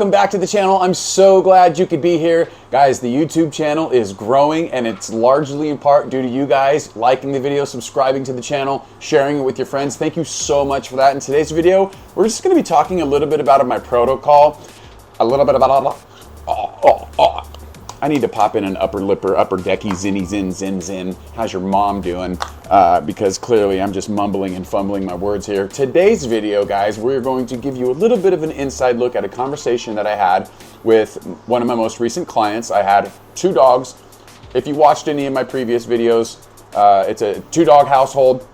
Welcome back to the channel. I'm so glad you could be here. Guys, the YouTube channel is growing, and it's largely in part due to you guys liking the video, subscribing to the channel, sharing it with your friends. Thank you so much for that. In today's video, we're just going to be talking a little bit about my protocol, a little bit about I need to pop in an upper lipper, upper decky, zinny, zin, zin, zin. How's your mom doing? Because clearly I'm just mumbling and fumbling my words here. Today's video, guys, we're going to give you a little bit of an inside look at a conversation that I had with one of my most recent clients. I had 2 dogs. If you watched any of my previous videos, it's a 2-dog household.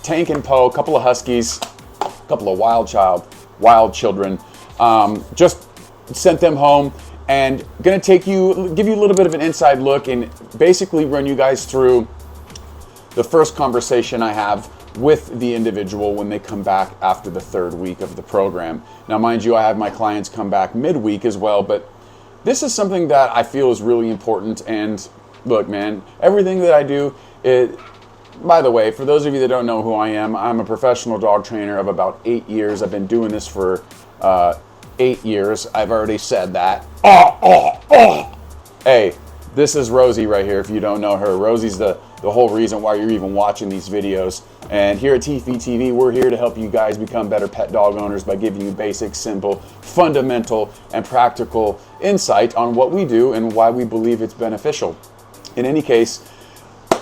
Tank and Poe, a couple of huskies, a couple of wild children. Just sent them home. And gonna give you a little bit of an inside look and basically run you guys through the first conversation I have with the individual when they come back after the 3rd week of the program. Now, mind you, I have my clients come back midweek as well, but this is something that I feel is really important. And look, man, everything that I do, by the way, for those of you that don't know who I am, I'm a professional dog trainer of about 8 years. I've been doing this for 8 years. I've already said that. Hey, this is Rosie right here. If you don't know her, Rosie's the whole reason why you're even watching these videos. And here at TFE TV, we're here to help you guys become better pet dog owners by giving you basic, simple, fundamental, and practical insight on what we do and why we believe it's beneficial. In any case,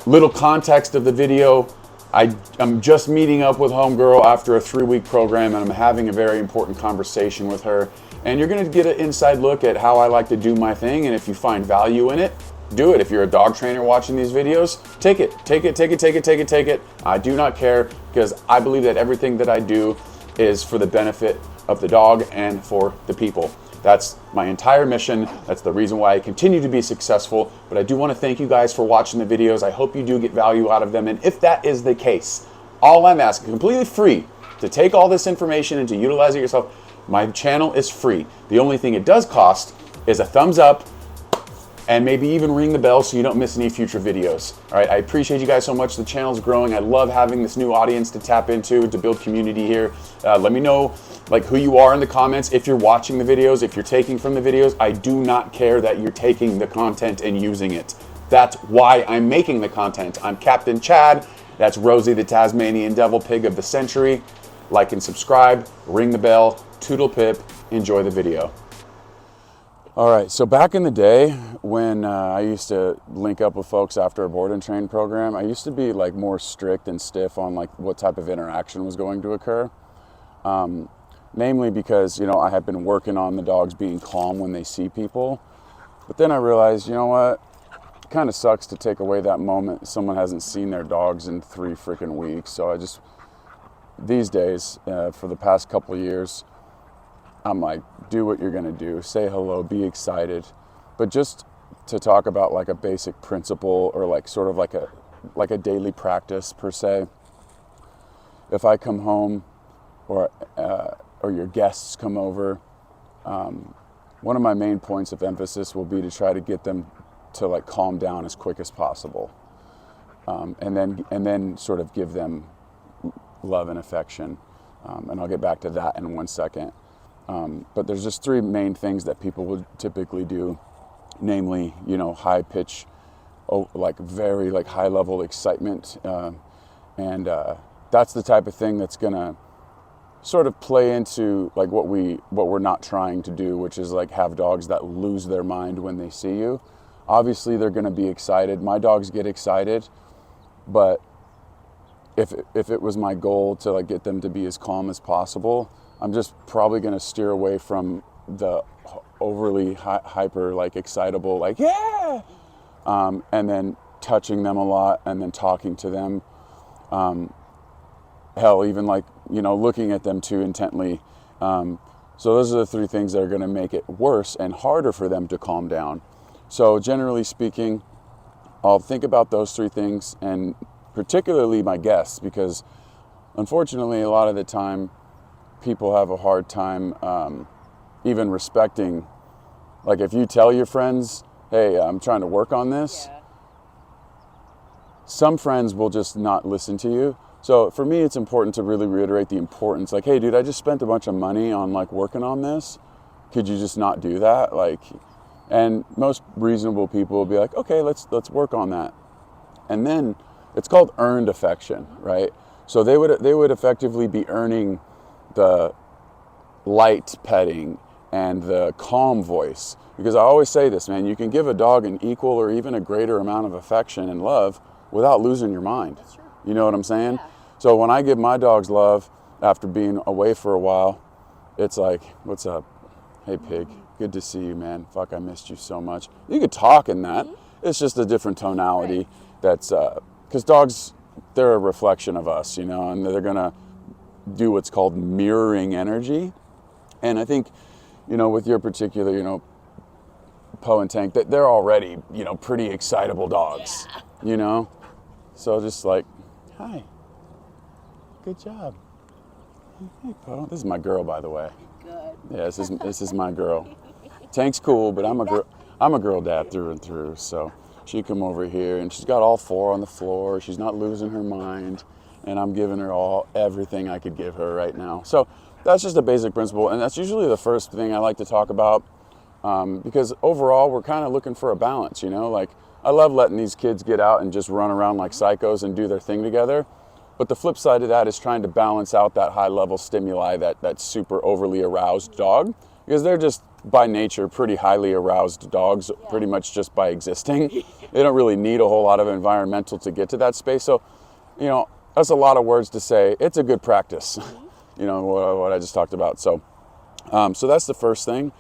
little context of the video. I'm just meeting up with Homegirl after a 3-week program, and I'm having a very important conversation with her. And you're gonna get an inside look at how I like to do my thing, and if you find value in it, do it. If you're a dog trainer watching these videos, take it. I do not care, because I believe that everything that I do is for the benefit of the dog and for the people. That's my entire mission. That's the reason why I continue to be successful. But I do want to thank you guys for watching the videos. I hope you do get value out of them. And if that is the case, all I'm asking, completely free, to take all this information and to utilize it yourself. My channel is free. The only thing it does cost is a thumbs up and maybe even ring the bell so you don't miss any future videos. All right, I appreciate you guys so much. The channel's growing. I love having this new audience to tap into, to build community here. Let me know who you are in the comments. If you're watching the videos, if you're taking from the videos, I do not care that you're taking the content and using it. That's why I'm making the content. I'm Captain Chad. That's Rosie, the Tasmanian Devil Pig of the Century. Like and subscribe, ring the bell, toodle pip, enjoy the video. All right, so back in the day when I used to link up with folks after a board and train program, I used to be more strict and stiff on what type of interaction was going to occur. Namely because, I had been working on the dogs being calm when they see people. But then I realized, you know what? It kind of sucks to take away that moment. Someone hasn't seen their dogs in 3 freaking weeks. So these days, for the past couple of years, I'm like, do what you're gonna do. Say hello, be excited. But just to talk about a basic principle or sort of like a daily practice per se. If I come home or your guests come over, one of my main points of emphasis will be to try to get them to calm down as quick as possible, and then sort of give them love and affection, and I'll get back to that in 1 second. But there's just 3 main things that people would typically do, namely, high pitch, very high level excitement, and that's the type of thing that's gonna sort of play into what we're not trying to do, which is have dogs that lose their mind when they see you. Obviously, they're gonna be excited. My dogs get excited, but if it was my goal to get them to be as calm as possible, I'm just probably gonna steer away from the overly hyper excitable yeah, and then touching them a lot and then talking to them. Hell, even looking at them too intently. So those are the 3 things that are gonna make it worse and harder for them to calm down. So generally speaking, I'll think about those 3 things, and particularly my guests, because unfortunately a lot of the time people have a hard time even respecting, if you tell your friends, hey, I'm trying to work on this, some friends will just not listen to you. So for me, it's important to really reiterate the importance. Like, hey, dude, I just spent a bunch of money on like working on this. could you just not do that? Like, and most reasonable people will be like, okay, let's work on that. And then it's called earned affection, right? So they would effectively be earning the light petting and the calm voice. Because I always say this, man, you can give a dog an equal or even a greater amount of affection and love without losing your mind. That's true. You know what I'm saying? Yeah. So when I give my dogs love after being away for a while, it's like, what's up? Hey, pig. Good to see you, man. Fuck, I missed you so much. You could talk in that. It's just a different tonality. Right. That's, because dogs, they're a reflection of us, you know, and they're going to do what's called mirroring energy. And I think, you know, with your particular, you know, Poe and Tank, that they're already, you know, pretty excitable dogs, you know? So just like, hi, good job. Hey, Poe. This is my girl, by the way. Good. Yeah, this is my girl. Tank's cool, but I'm a girl dad through and through. So she come over here and she's got all four on the floor. She's not losing her mind, and I'm giving her everything I could give her right now. So that's just a basic principle, and that's usually the first thing I like to talk about, because overall we're kind of looking for a balance. You know, like I love letting these kids get out and just run around like psychos and do their thing together. But the flip side of that is trying to balance out that high level stimuli, that super overly aroused dog, because they're just by nature pretty highly aroused dogs, pretty much just by existing. They don't really need a whole lot of environmental to get to that space. So, you know, that's a lot of words to say. It's a good practice, you know, what I just talked about. So, so that's the first thing.